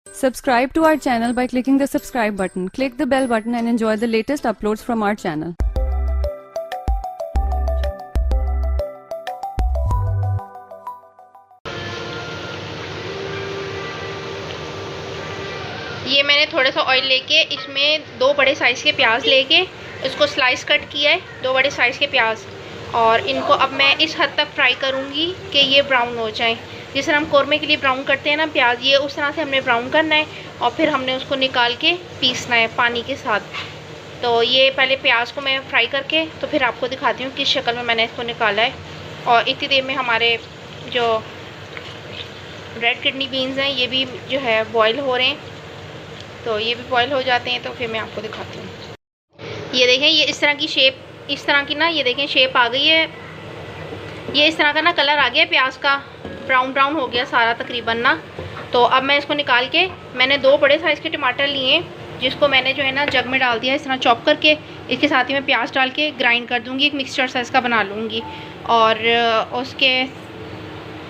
Subscribe to our channel by clicking the subscribe button. Click the bell button and enjoy the latest uploads from our channel. ये मैंने थोड़ा सा oil लेके इसमें 2 बड़े size के प्याज लेके इसको स्लाइस कट किया है, 2 बड़े साइज़ के प्याज। और इनको अब मैं इस हद तक फ्राई करूँगी कि ये ब्राउन हो जाएं। जिस तरह हम कौरमे के लिए ब्राउन करते हैं ना प्याज, ये उस तरह से हमने ब्राउन करना है और फिर हमने उसको निकाल के पीसना है पानी के साथ। तो ये पहले प्याज को मैं फ्राई करके तो फिर आपको दिखाती हूँ किस शक्ल में मैंने इसको निकाला है। और इतनी देर में हमारे जो रेड किडनी बीन्स हैं ये भी जो है बॉयल हो रहे हैं, तो ये भी बॉयल हो जाते हैं तो फिर मैं आपको दिखाती हूँ। ये देखें, ये इस तरह की शेप, इस तरह की ना, ये देखें शेप आ गई है। ये इस तरह का ना कलर आ गया प्याज का, ब्राउन ब्राउन हो गया सारा तकरीबन ना। तो अब मैं इसको निकाल के, मैंने 2 बड़े साइज़ के टमाटर लिए जिसको मैंने जो है ना जग में डाल दिया इस तरह चॉप करके। इसके साथ ही मैं प्याज डाल के ग्राइंड कर दूँगी, एक मिक्सचर साइज़ का बना लूँगी। और उसके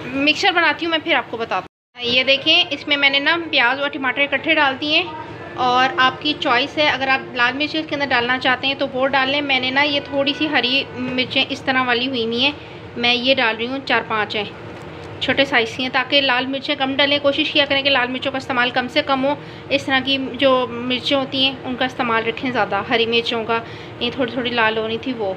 मिक्सचर बनाती हूँ मैं, फिर आपको बताती हूँ। ये देखें, इसमें मैंने ना प्याज और टमाटर इकट्ठे डाल दिए और आपकी चॉइस है, अगर आप लाल मिर्च इसके अंदर डालना चाहते हैं तो वो डाल लें। मैंने ना ये थोड़ी सी हरी मिर्चें इस तरह वाली हुई हुई हैं, मैं ये डाल रही हूँ, 4-5 हैं, छोटे साइज़ की हैं, ताकि लाल मिर्चें कम डालें। कोशिश किया करें कि लाल मिर्चों का इस्तेमाल कम से कम हो। इस तरह की जो मिर्चें होती हैं उनका इस्तेमाल रखें ज़्यादा, हरी मिर्चों का। ये थोड़ी थोड़ी लाल होनी थी वो।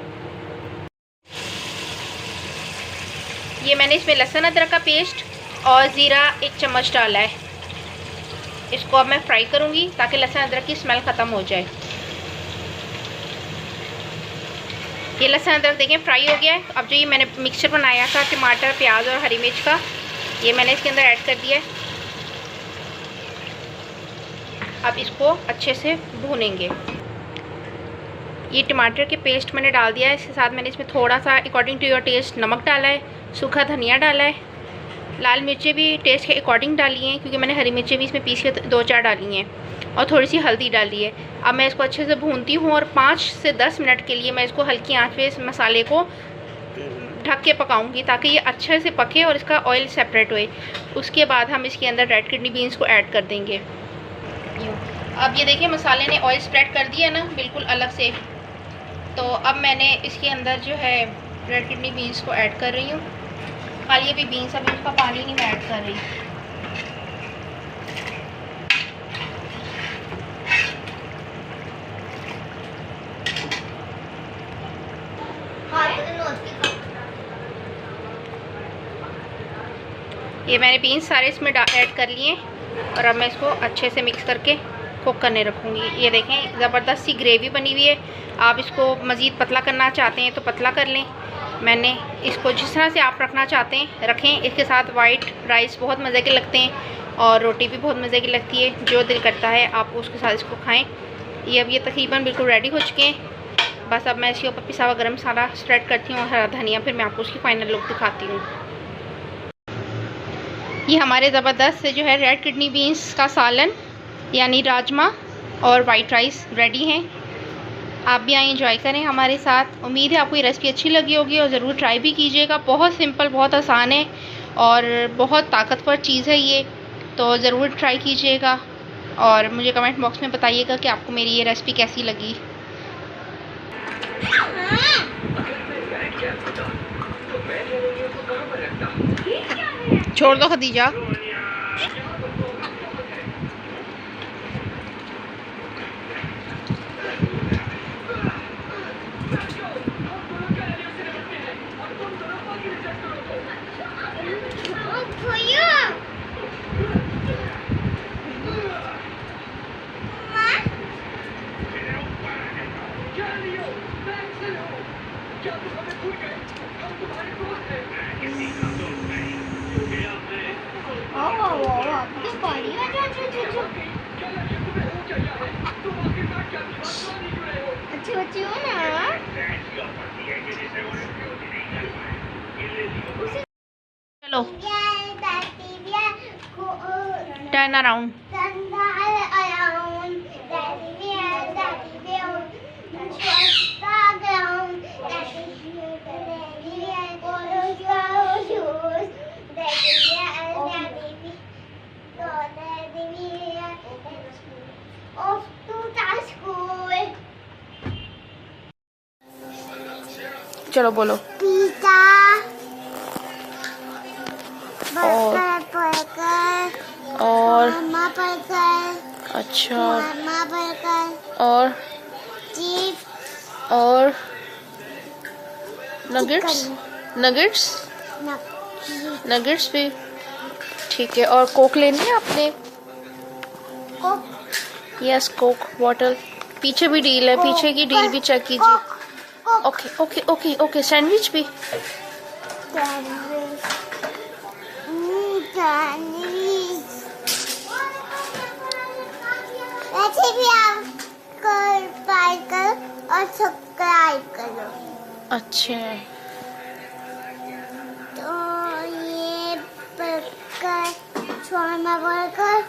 ये मैंने इसमें लहसुन अदरक का पेस्ट और ज़ीरा 1 चम्मच डाला है। इसको अब मैं फ्राई करूँगी ताकि लहसुन अदरक की स्मेल ख़त्म हो जाए। ये लहसुन अदरक देखें फ्राई हो गया है। अब जो ये मैंने मिक्सचर बनाया था टमाटर, प्याज और हरी मिर्च का, ये मैंने इसके अंदर ऐड कर दिया है। अब इसको अच्छे से भूनेंगे। ये टमाटर के पेस्ट मैंने डाल दिया है, इसके साथ मैंने इसमें थोड़ा सा अकॉर्डिंग टू योर टेस्ट नमक डाला है, सूखा धनिया डाला है, लाल मिर्चें भी टेस्ट के अकॉर्डिंग डाली हैं क्योंकि मैंने हरी मिर्चें भी इसमें पीस के 2-4 डाली हैं, और थोड़ी सी हल्दी डाली है। अब मैं इसको अच्छे से भूनती हूँ और 5 से 10 मिनट के लिए मैं इसको हल्की आंच पे इस मसाले को ढक के पकाऊंगी ताकि ये अच्छे से पके और इसका ऑयल सेपरेट होए। उसके बाद हम इसके अंदर रेड किडनी बीन्स को ऐड कर देंगे। अब ये देखिए मसाले ने ऑयल स्प्रेड कर दिया ना बिल्कुल अलग से। तो अब मैंने इसके अंदर जो है रेड किडनी बीन्स को ऐड कर रही हूँ। खाली ये भी बीन्स, अभी उसका पानी नहीं मैं ऐड कर रही। ये मैंने बीन्स सारे इसमें ऐड कर लिए और अब मैं इसको अच्छे से मिक्स करके कुक करने रखूँगी। ये देखें ज़बरदस्त सी ग्रेवी बनी हुई है। आप इसको मज़ीद पतला करना चाहते हैं तो पतला कर लें। मैंने इसको जिस तरह से आप रखना चाहते हैं रखें। इसके साथ वाइट राइस बहुत मज़े के लगते हैं और रोटी भी बहुत मज़े की लगती है। जो दिल करता है आप उसके साथ इसको खाएं। ये अब ये तकरीबन बिल्कुल रेडी हो चुके हैं। बस अब मैं इसके ऊपर पिसा हुआ गरम मसाला स्प्रेड करती हूँ और हरा धनिया, फिर मैं आपको उसकी फ़ाइनल लुक दिखाती हूँ। ये हमारे ज़बरदस्त से जो है रेड किडनी बीन्स का सालन यानी राजमा और वाइट राइस रेडी हैं। आप भी आए एंजॉय करें हमारे साथ। उम्मीद है आपको ये रेसिपी अच्छी लगी होगी और ज़रूर ट्राई भी कीजिएगा। बहुत सिंपल, बहुत आसान है और बहुत ताकतवर चीज़ है ये, तो ज़रूर ट्राई कीजिएगा और मुझे कमेंट बॉक्स में बताइएगा कि आपको मेरी ये रेसिपी कैसी लगी। छोड़ दो खदीजा। अच्छी बच्ची हो ना। चलो टर्न अराउंड। चलो बोलो। पिज़्ज़ा, और बर्गर, और मामा बर्गर, अच्छा, मामा बर्गर, और चिप्स, और नगेट्स, चिकन, नगेट्स, नक्की, नगेट्स भी ठीक है। और कोक लेनी है आपने? Coke, yes, Coke bottle. पीछे भी डील है, पीछे की डील भी चेक कीजिए। Coke, coke, okay okay okay okay. Sandwich भी? Sandwich, sandwich. वैसे भी आप ट्राई करो और सब्सक्राइब करो। अच्छा, तो ये बर्गर, शॉर्मा बर्गर